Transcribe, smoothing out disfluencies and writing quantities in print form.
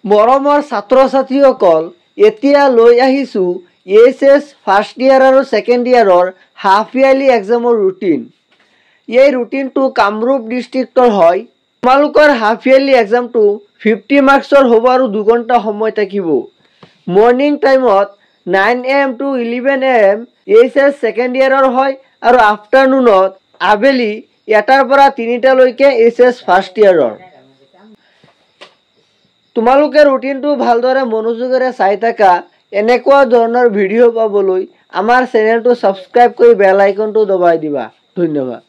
মৰমৰ ছাত্ৰ ছাত্ৰীসকল, এতিয়া লৈ আহিছোঁ EHS ফাৰ্ষ্ট ইয়াৰ আৰু ছেকেণ্ড ইয়াৰৰ হাফ ইয়াৰলি এক্সামৰ ৰুটিন। এই ৰুটিনটো কামৰূপ ডিষ্ট্ৰিক্টৰ হয়। তোমালোকৰ হাফ ইয়াৰলি এক্সামটো 50 মাৰ্কছৰ হ'ব আৰু 2 ঘণ্টা সময় থাকিব। মৰ্নিং টাইমত 9 AM to 11 AM EHS second ইয়াৰৰ হয় আৰু আফটাৰনুনত আবেলি 1টাৰ পৰা 3টালৈকে EHS ফাৰ্ষ্ট ইয়াৰৰ। তোমালোকে ৰুটিনটো ভালদৰে মনোযোগেৰে চাই থাকা। এনেকুৱা ধৰণৰ ভিডিঅ' পাবলৈ আমাৰ চেনেলটো ছাবস্ক্ৰাইব কৰি বেল আইকনটো দবাই দিবা। ধন্যবাদ।